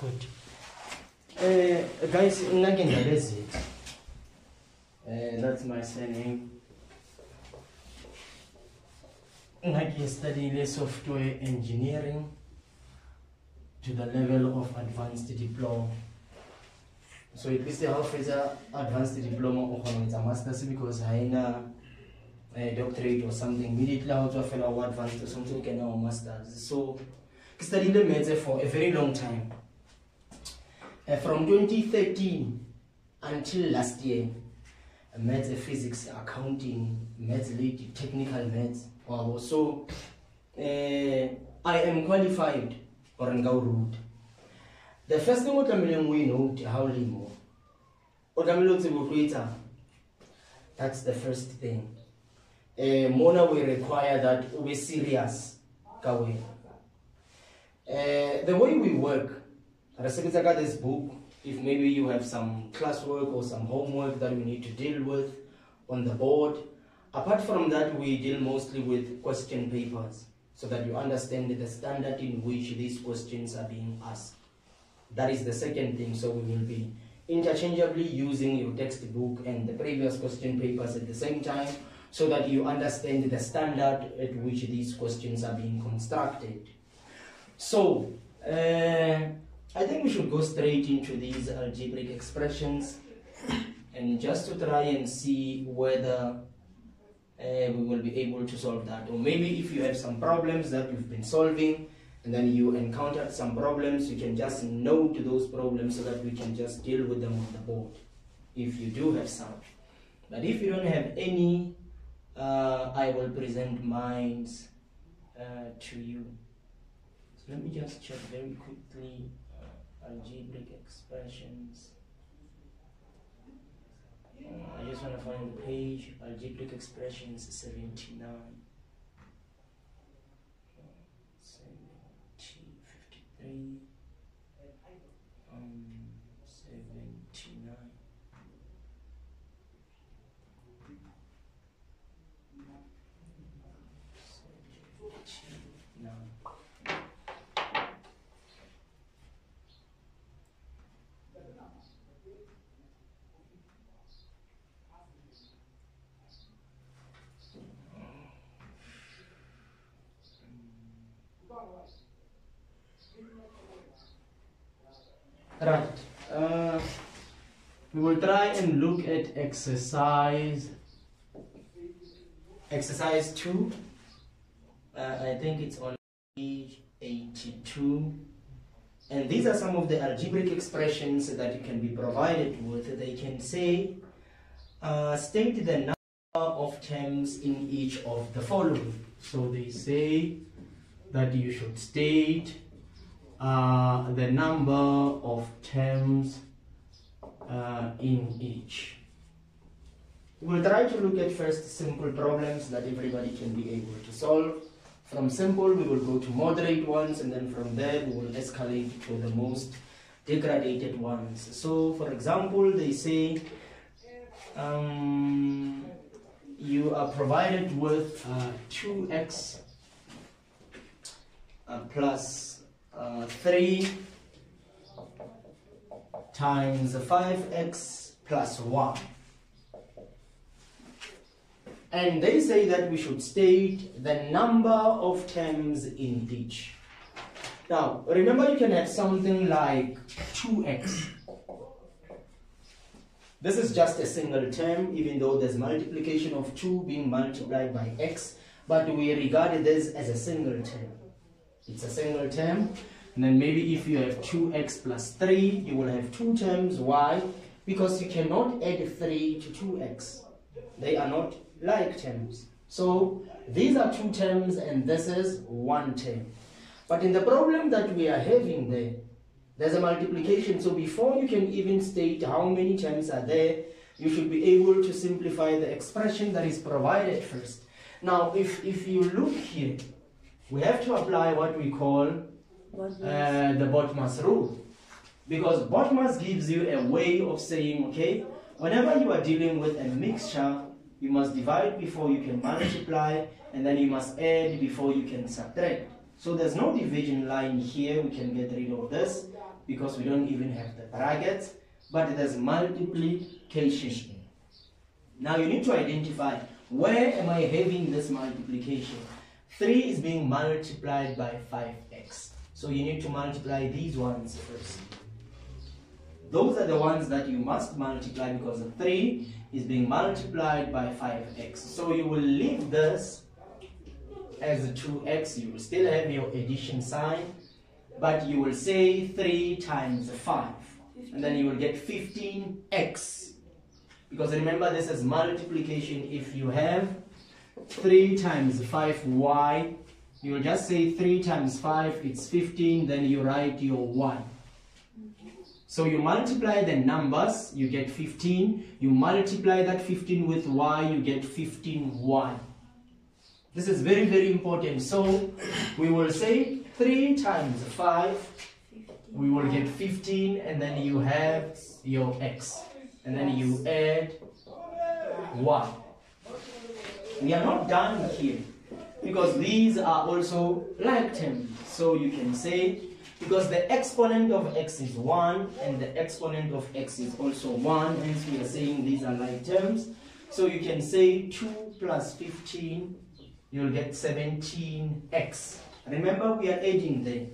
Good. Guys, that's my surname. I study software engineering to the level of advanced diploma. So at least I have advanced diploma or a master's because I know a doctorate or something. Immediately I also fellow advanced or something can now masters. So I studied the maths for a very long time. From 2013 until last year, maths, physics, accounting, maths lead, technical maths. Wow. So I am qualified or in route. The first thing what we know how limo. That's the first thing. Mona will require that we serious. The way we work, this book, if maybe you have some classwork or some homework that we need to deal with on the board, apart from that, we deal mostly with question papers so that you understand the standard in which these questions are being asked. That is the second thing. So we will be interchangeably using your textbook and the previous question papers at the same time so that you understand the standard at which these questions are being constructed. So, I think we should go straight into these algebraic expressions and just to try and see whether we will be able to solve that. Or maybe if you have some problems that you've been solving and then you encountered some problems, you can just note those problems so that we can just deal with them on the board, if you do have some. But if you don't have any, I will present mine to you. So let me just check very quickly algebraic expressions. I just want to find the page, algebraic expressions 79. 53, 79. Right. We will try and look at exercise 2. I think it's on page 82. And these are some of the algebraic expressions that you can be provided with. They can say, state the number of terms in each of the following. So they say that you should state the number of terms in each. We'll try to look at first simple problems that everybody can be able to solve. From simple, we will go to moderate ones, and then from there, we will escalate to the most degraded ones. So, for example, they say you are provided with 2x plus 3 times 5x plus 1. And they say that we should state the number of terms in each. Now, remember you can have something like 2x. This is just a single term, even though there's multiplication of 2 being multiplied by x, but we regard this as a single term. It's a single term. And then maybe if you have 2x plus 3, you will have 2 terms. Why? Because you cannot add 3 to 2x. They are not like terms. So these are 2 terms and this is 1 term. But in the problem that we are having there's a multiplication. So before you can even state how many terms are there, you should be able to simplify the expression that is provided first. Now, if you look here, we have to apply what we call the Botmas rule. Because Botmas gives you a way of saying, okay, whenever you are dealing with a mixture, you must divide before you can multiply, and then you must add before you can subtract. So there's no division line here. We can get rid of this because we don't even have the brackets, but there's multiplication. Now you need to identify, where am I having this multiplication? 3 is being multiplied by 5x. So you need to multiply these ones first. Those are the ones that you must multiply because 3 is being multiplied by 5x. So you will leave this as 2x. You will still have your addition sign, but you will say 3 times 5. And then you will get 15x. Because remember, this is multiplication. If you have 3 times 5y, you will just say 3 times 5, it's 15, then you write your 1. So you multiply the numbers, you get 15. You multiply that 15 with y, you get 15y. This is very, very important. So we will say 3 times 5, we will get 15, and then you have your x. And then you add y. We are not done here, because these are also like terms. So you can say, because the exponent of x is 1 and the exponent of x is also 1, hence we are saying these are like terms. So you can say 2 plus 15, you'll get 17x. Remember, we are adding there.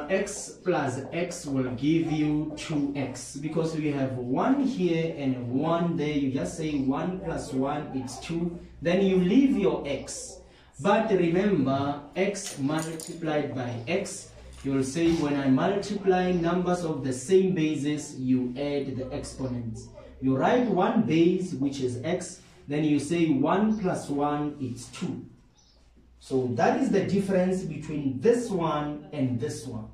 X plus x will give you 2x, because we have 1 here and 1 there. You just say 1 plus 1, it's 2. Then you leave your x. But remember, x multiplied by x, you'll say when I multiply numbers of the same basis, you add the exponents. You write one base, which is x, then you say 1 plus 1, it's 2. So that is the difference between this one and this one.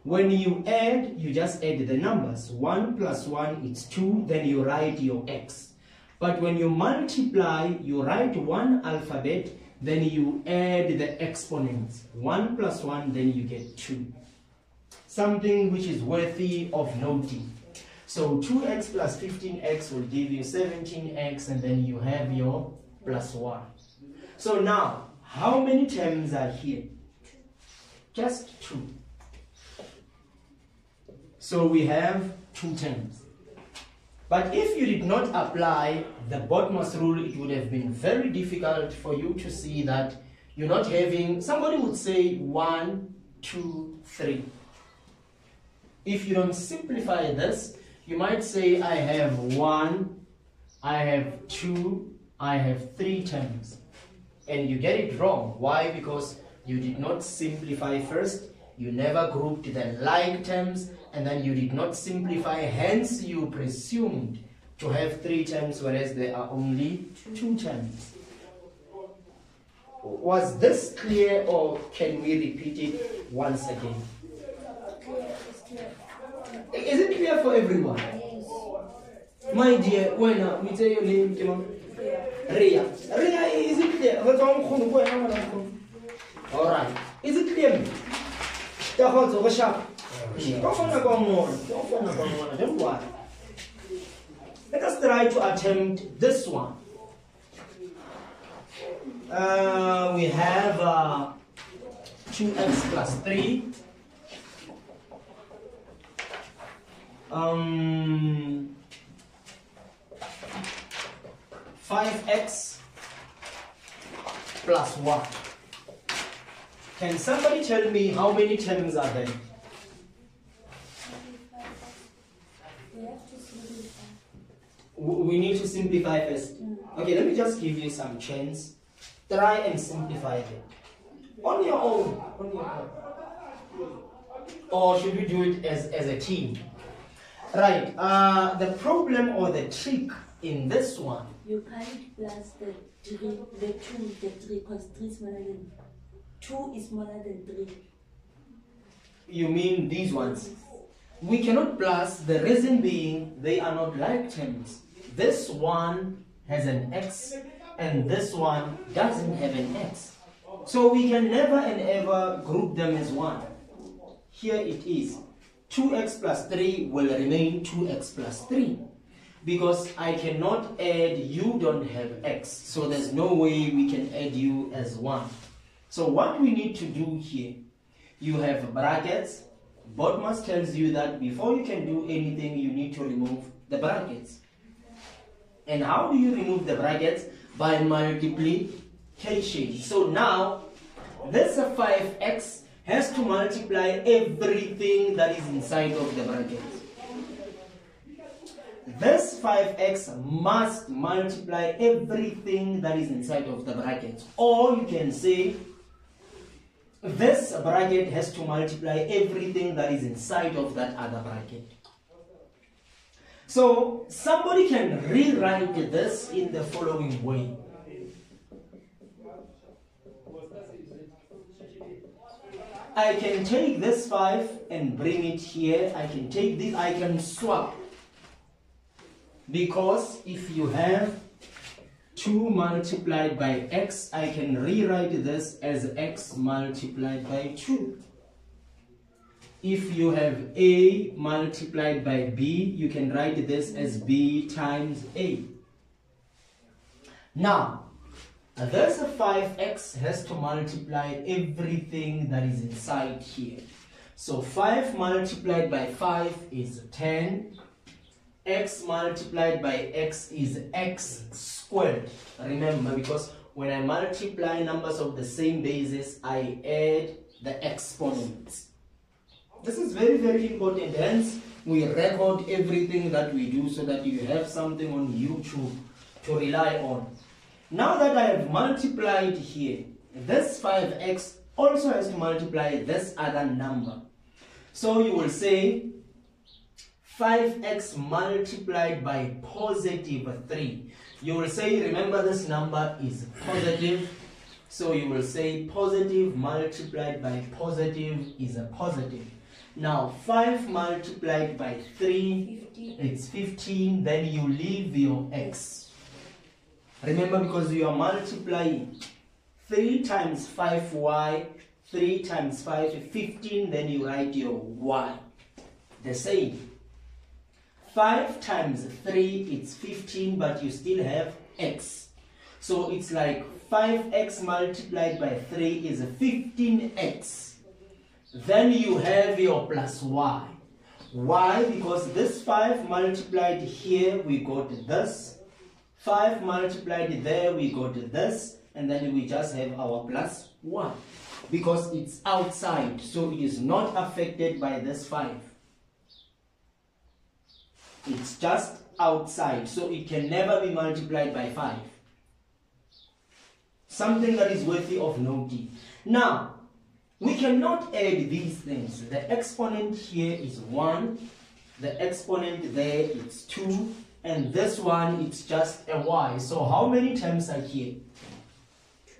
When you add, you just add the numbers. 1 plus 1, it's 2, then you write your x. But when you multiply, you write one alphabet, then you add the exponents. 1 plus 1, then you get 2. Something which is worthy of noting. So 2x plus 15x will give you 17x, and then you have your plus 1. So now, how many terms are here? Just 2. So we have 2 terms. But if you did not apply the bottomless rule, it would have been very difficult for you to see that you're not having, somebody would say 1, 2, 3. If you don't simplify this, you might say I have 1, I have 2, I have 3 terms. And you get it wrong. Why? Because you did not simplify first, you never grouped the like terms, and then you did not simplify, hence you presumed to have 3 terms, whereas there are only 2 terms. Was this clear, or can we repeat it once again? Is it clear for everyone? My dear, when we say your name, Ria. Ria, is it clear? Alright. Is it clear? Don't worry. Let us try to attempt this one. We have 2x plus 3. 5x plus 1. Can somebody tell me how many terms are there? We need to simplify first. Okay, let me just give you some chance. Try and simplify it. On your own. On your own. Or should we do it as a team? Right. The problem or the trick in this one. You can't plus the 2, because 3 is smaller than 2 is smaller than 3. You mean these ones? We cannot plus, the reason being they are not like terms. This one has an x and this one doesn't have an x. So we can never and ever group them as one. Here it is. 2x plus 3 will remain 2x plus 3. Because I cannot add, you don't have x. So there's no way we can add you as 1. So what we need to do here, you have brackets. BODMAS tells you that before you can do anything, you need to remove the brackets. And how do you remove the brackets? By multiplication. So now, this 5x has to multiply everything that is inside of the brackets. This 5x must multiply everything that is inside of the brackets. Or you can say, this bracket has to multiply everything that is inside of that other bracket. So, somebody can rewrite this in the following way. I can take this 5 and bring it here. I can take this, I can swap. Because if you have 2 multiplied by x, I can rewrite this as x multiplied by 2. If you have a multiplied by b, you can write this as b times a. Now, this 5x has to multiply everything that is inside here. So 5 multiplied by 5 is 10. X multiplied by x is x squared. Remember, because when I multiply numbers of the same basis, I add the exponents. This is very, very important. Hence, we record everything that we do so that you have something on YouTube to rely on. Now that I have multiplied here, this 5x also has to multiply this other number. So you will say 5x multiplied by positive 3. You will say, remember this number is positive. So you will say positive multiplied by positive is a positive. Now 5 multiplied by 3, 15. It's 15. Then you leave your x. Remember, because you are multiplying 3 times 5y, 3 times 5 is 15. Then you write your y. The same. 5 times 3, it's 15, but you still have x. So it's like 5x multiplied by 3 is 15x. Then you have your plus y. Why? Because this 5 multiplied here, we got this. 5 multiplied there, we got this. And then we just have our plus y. Because it's outside, so it is not affected by this 5. It's just outside, so it can never be multiplied by 5. Something that is worthy of noting. Now, we cannot add these things. The exponent here is 1. The exponent there is 2. And this one, it's just a y. So how many terms are here? 2.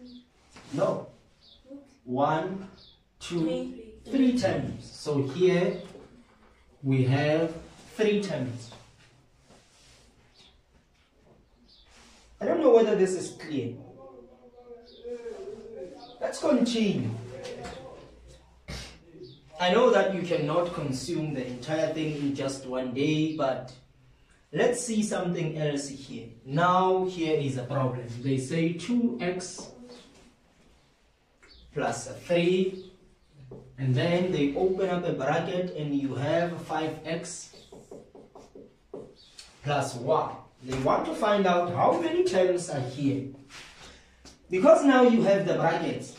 No. 1, 2, 3 terms. So here we have 3 terms. I don't know whether this is clear. Let's continue. I know that you cannot consume the entire thing in just one day, but let's see something else here. Now here is a problem. They say 2x plus 3, and then they open up a bracket and you have 5x plus y. They want to find out how many terms are here. Because now you have the brackets,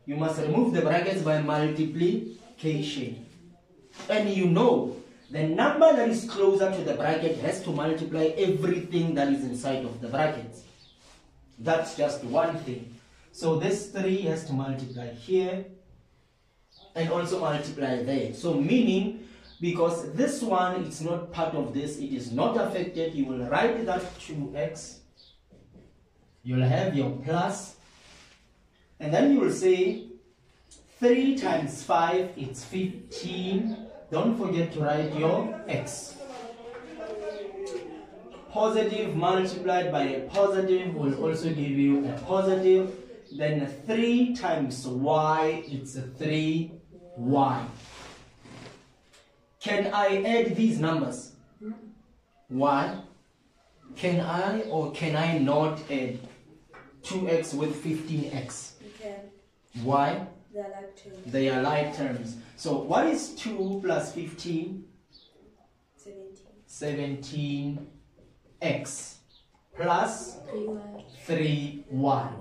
you must remove the brackets by multiplication. And you know, the number that is closer to the bracket has to multiply everything that is inside of the brackets. That's just one thing. So this 3 has to multiply here and also multiply there. So meaning, because this one is not part of this, it is not affected, you will write that 2x. You'll have your plus, and then you will say 3 times 5, it's 15. Don't forget to write your x. Positive multiplied by a positive will also give you a positive. Then 3 times y, it's a 3y. Can I add these numbers? Why? Can I or can I not add 2x with 15x? You can. Why? They are like terms. They are like terms. So what is 2 plus 15? 17. 17x plus 3y. 3y.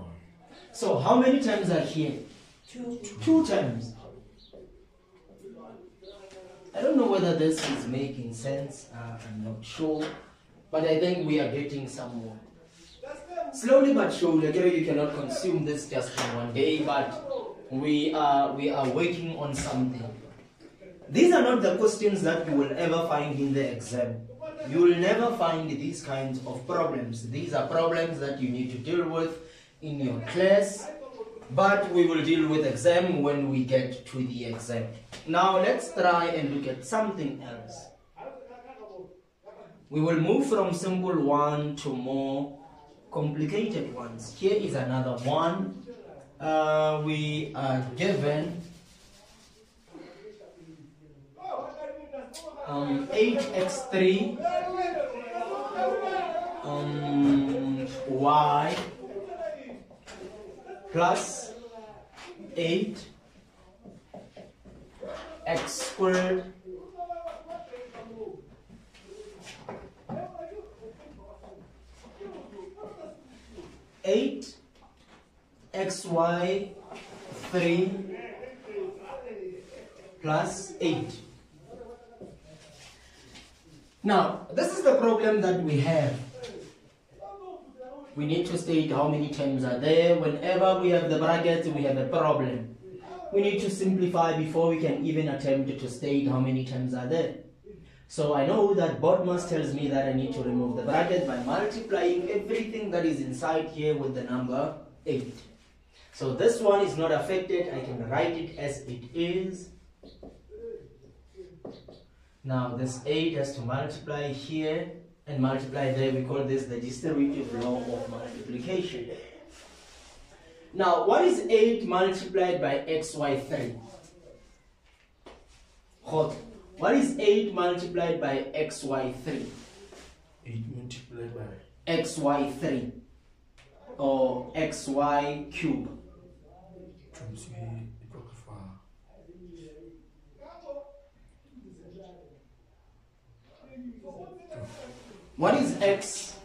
So how many terms are here? 2. 2 terms. I don't know whether this is making sense. I'm not sure. But I think we are getting somewhere. Slowly but surely, you cannot consume this just in one day, but we are working on something. These are not the questions that you will ever find in the exam. You will never find these kinds of problems. These are problems that you need to deal with in your class, but we will deal with exam when we get to the exam. Now let's try and look at something else. We will move from simple one to more complicated ones. Here is another one. We are given 8x3 y plus 8 x squared eight xy 3 plus 8. Now, this is the problem that we have. We need to state how many terms are there. Whenever we have the brackets, we have a problem. We need to simplify before we can even attempt to state how many terms are there. So I know that BODMAS tells me that I need to remove the bracket by multiplying everything that is inside here with the number 8. So this one is not affected. I can write it as it is. Now this 8 has to multiply here and multiply there. We call this the distributive law of multiplication. Now what is 8 multiplied by xy3? Hot. What is 8 multiplied by xy3? 8 multiplied by xy3 or xy cube. What is x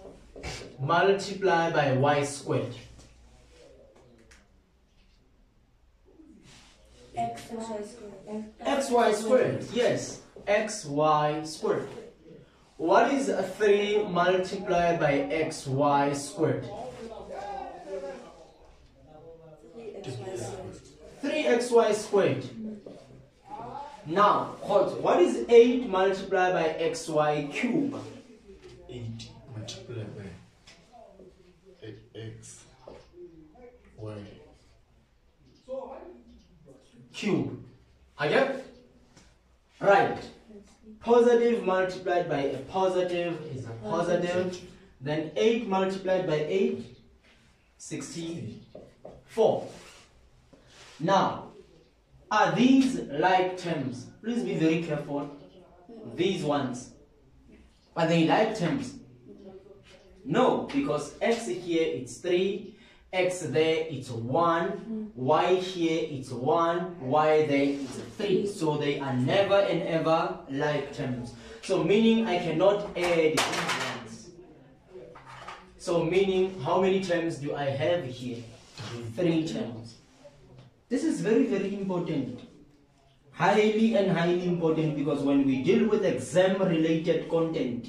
multiplied by y squared? xy squared. Yes, xy squared. What is 3 multiplied by xy squared? 3xy squared. Now, what is 8 multiplied by xy cube? 8 multiplied by x y cube. Again? Right. Positive multiplied by a positive is a positive. Then 8 multiplied by 8, 64. Now, are these like terms? Please be very careful. These ones. Are they like terms? No, because x here it's 3, x there it's 1, y here it's 1, y there it's 3. So they are never and ever like terms. So meaning I cannot add these ones. So meaning how many terms do I have here? 3 terms. This is very, very important. Highly and highly important, because when we deal with exam related content,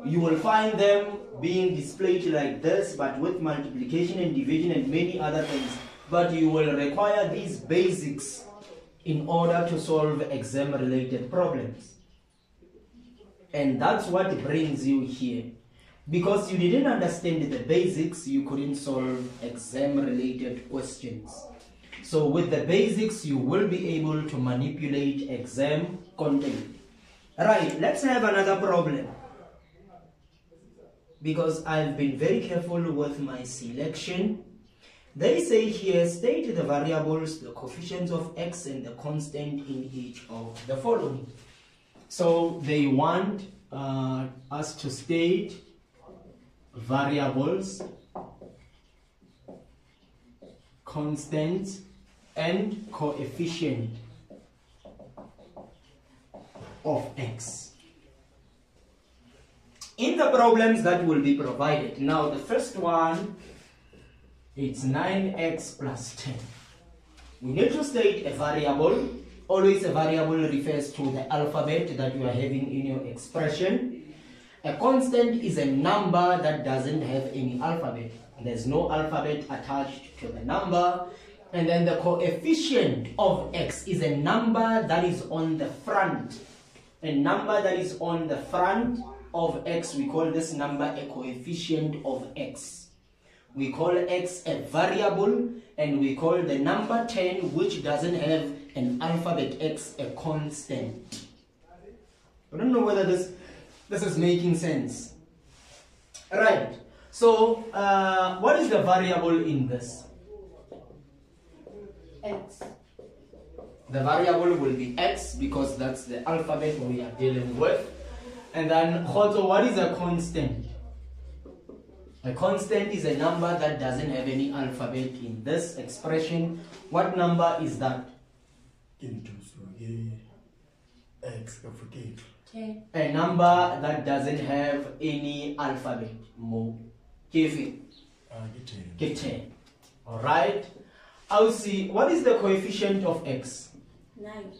you will find them being displayed like this, but with multiplication and division and many other things. But you will require these basics in order to solve exam related problems. And that's what brings you here. Because you didn't understand the basics, you couldn't solve exam related questions. So with the basics, you will be able to manipulate exam content. Right, let's have another problem. Because I've been very careful with my selection. They say here, state the variables, the coefficients of x and the constant in each of the following. So they want us to state variables, constant and coefficient of x. In the problems that will be provided, now the first one, it's 9x plus 10. We need to state a variable. Always a variable refers to the alphabet that you are having in your expression. A constant is a number that doesn't have any alphabet. There's no alphabet attached to the number. And then the coefficient of x is a number that is on the front. A number that is on the front of x, we call this number a coefficient of x. We call x a variable, and we call the number 10, which doesn't have an alphabet x, a constant. I don't know whether this is making sense. Right. So, what is the variable in this? X. The variable will be x because that's the alphabet we are dealing with. And then, also, what is a constant? A constant is a number that doesn't have any alphabet in this expression. What number is that? X. 10. A number that doesn't have any alphabet. Give it. 10. Alright. I'll see. What is the coefficient of x? 9.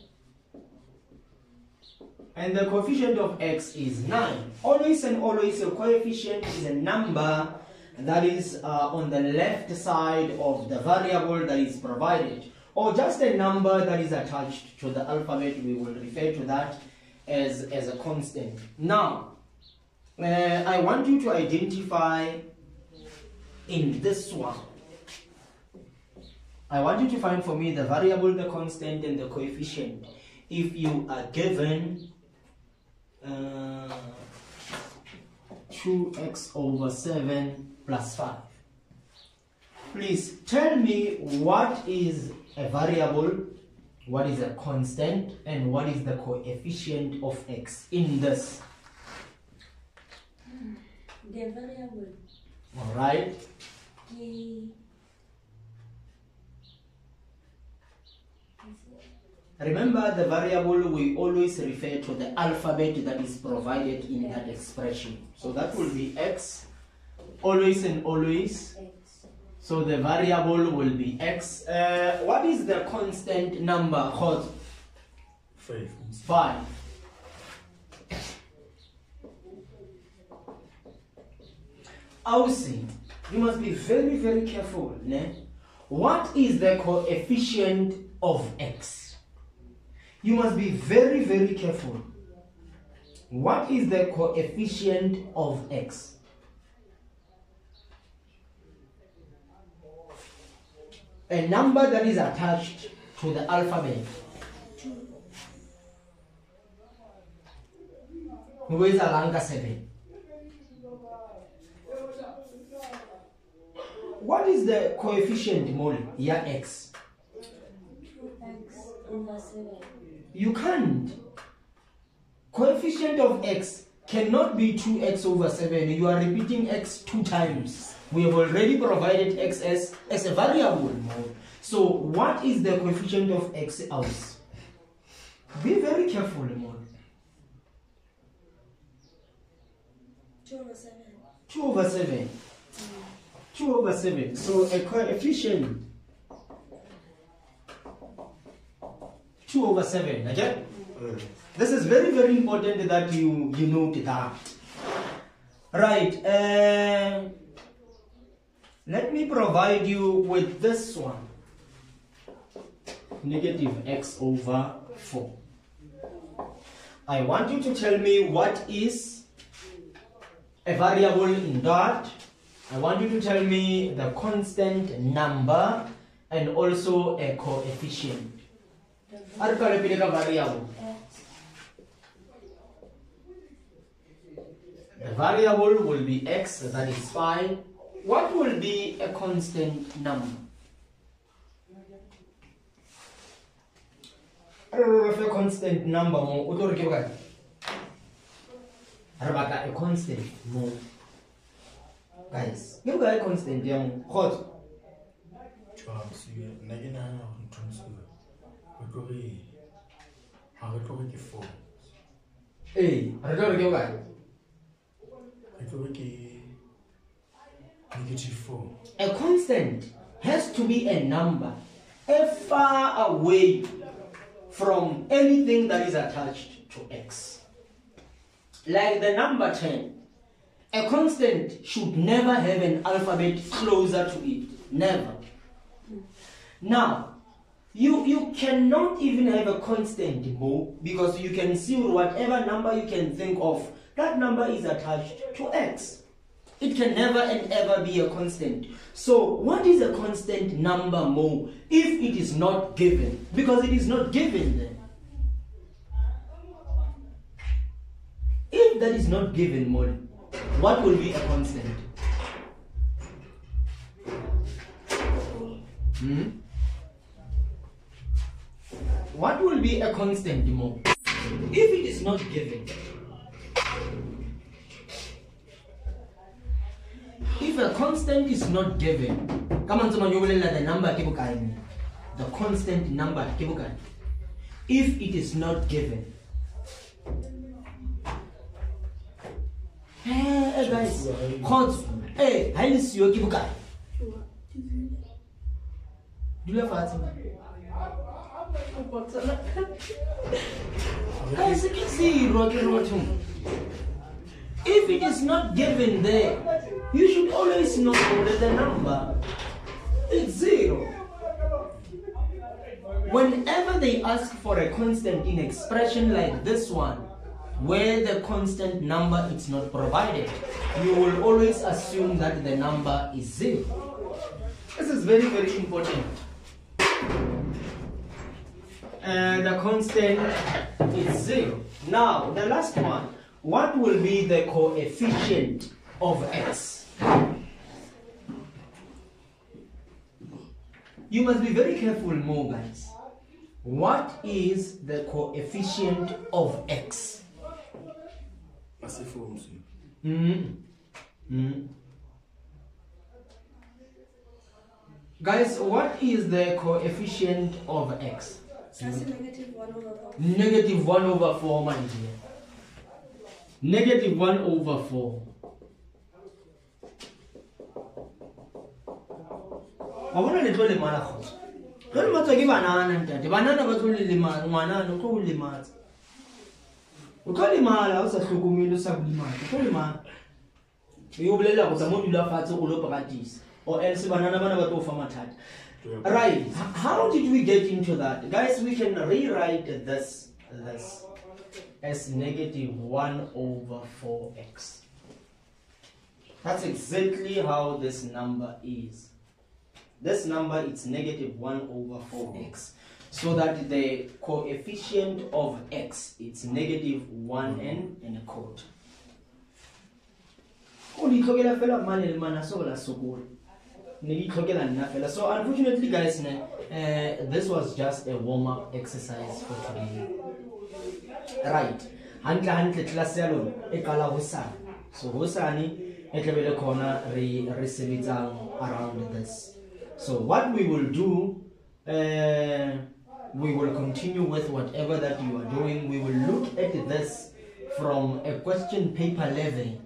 And the coefficient of x is 9. Always and always, a coefficient is a number that is on the left side of the variable that is provided, or just a number that is attached to the alphabet. We will refer to that as a constant. Now, I want you to identify in this one. I want you to find for me the variable, the constant, and the coefficient. If you are given 2x over 7 plus 5. Please tell me what is a variable, what is a constant, and what is the coefficient of x in this. The variable. Alright. Remember, the variable, we always refer to the alphabet that is provided in that expression. So that will be x, always and always. X. So the variable will be x. What is the constant number? 5. Also, you must be very, very careful. Ne? What is the coefficient of x? You must be very, very careful. What is the coefficient of x? A number that is attached to the alphabet. Who is Alanga 7? What is the coefficient, Molly? Yeah, x. 2x over 7. You can't. Coefficient of x cannot be 2x over 7. You are repeating x 2 times. We have already provided x as a variable. So what is the coefficient of x else? Be very careful, Lemon. 2 over 7. 2 over 7. 2 over 7. So a coefficient 2 over 7. Okay? This is very, very important that you note that. Right. Let me provide you with this one. Negative x over 4. I want you to tell me what is a variable in that. I want you to tell me the constant number and also a coefficient. Variable. The variable will be x, that is fine. What will be a constant number? A constant number, a constant more. Guys, give a constant young hot Hey, I don't know why. -4. A constant has to be a number far away from anything that is attached to x. Like the number 10. A constant should never have an alphabet closer to it. Never. Now, you cannot even have a constant more, because you can see whatever number you can think of, that number is attached to x. It can never and ever be a constant. So what is a constant number more if it is not given? Because it is not given then. If that is not given more, what will be a constant? What will be a constant more if it is not given? If a constant is not given, come on, the number the constant number if it is not given. Hey guys, hey, how is your kibukai? Do you have guys, you can see if it is not given there, you should always know that the number is 0. Whenever they ask for a constant in expression like this one, where the constant number is not provided, you will always assume that the number is 0. This is very, very important. The constant is 0. Now, the last one. What will be the coefficient of x? You must be very careful more, guys. What is the coefficient of x? Guys, what is the coefficient of x? -1/4. -1/4, my dear. -1/4. Abona le tlo le mala khotso. Re le matsa ke banana ntate. Banana ba tlo le ngwana no tlo le matsa. O tlo le mala o sa hlokomele sa bulimana. O tlo le mala. Yo bolela go tsa mo dula fatshe o lo practice. Or else banana bana ba tlo fa mathata. Right. How did we get into that? Guys, we can rewrite this as -1/4x. That's exactly how this number is. This number is -1/4x. So that the coefficient of x is -1 and a quarter. So unfortunately, guys, this was just a warm-up exercise for today. Right. Hantle class yalo e kala hosane. So hosane e tlabele khona re sebetsang around this. So what we will do, we will continue with whatever that you are doing. We will look at this from a question paper level,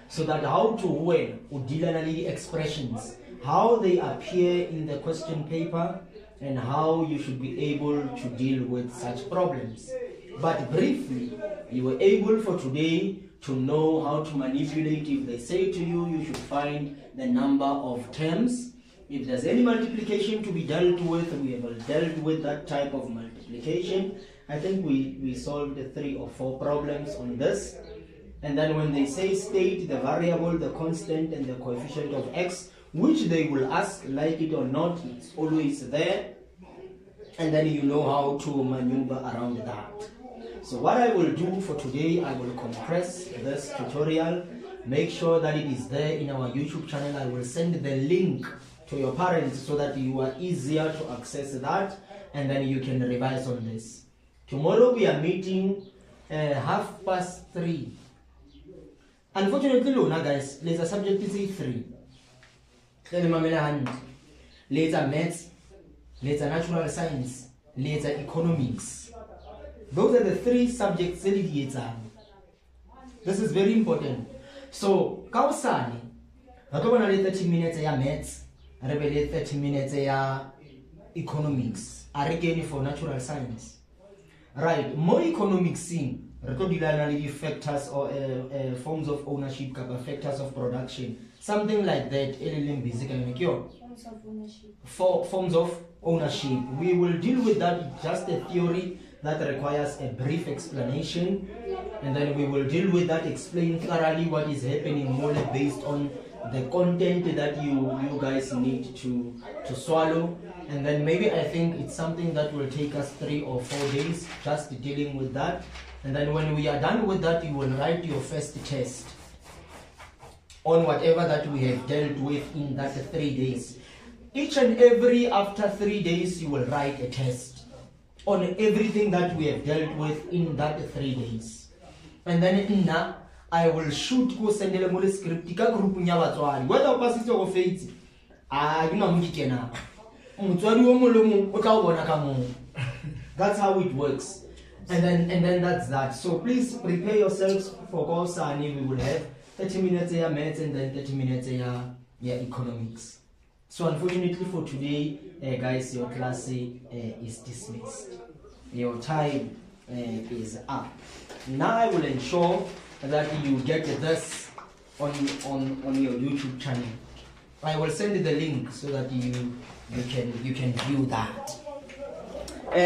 so that how to wear udila expressions, how they appear in the question paper, and how you should be able to deal with such problems. But briefly, you were able for today to know how to manipulate. If they say to you, you should find the number of terms. If there's any multiplication to be dealt with, we have dealt with that type of multiplication. I think we solved 3 or 4 problems on this. And then when they say state the variable, the constant, and the coefficient of x, which they will ask, like it or not, it's always there. And then you know how to maneuver around that. So what I will do for today, I will compress this tutorial, make sure that it is there in our YouTube channel. I will send the link to your parents so that you are easier to access that, and then you can revise on this. Tomorrow we are meeting 3:30. Unfortunately, Luna, guys, there's a subject is 3. Later maths, let's natural science, let's economics. Those are the 3 subjects. This is very important. So, kausani, ratobana le 30 minutes ya maths, rebele 30 minutes ya economics. Are for natural science. Right, more economics thing. The factors or forms of ownership, factors of production, something like that. Forms of ownership. Forms of ownership. We will deal with that. Just a theory that requires a brief explanation, and then we will deal with that. Explain thoroughly what is happening, more based on the content that you guys need to swallow. And then maybe I think it's something that will take us 3 or 4 days just dealing with that. And then when we are done with that, you will write your first test on whatever that we have dealt with in that 3 days. Each and every after 3 days, you will write a test on everything that we have dealt with in that 3 days. And then I will shoot go send a script ka group nya batswadi. Whether o pass it or fail, you know mukikena. That's how it works. And then that's that. So please prepare yourselves for Kausani. We will have 30 minutes here maths and then 30 minutes here economics. So unfortunately for today, guys, your class is dismissed. Your time is up. Now I will ensure that you get this on your YouTube channel. I will send you the link so that you can view that.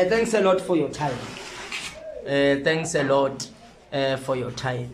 Thanks a lot for your time. Thanks a lot for your time.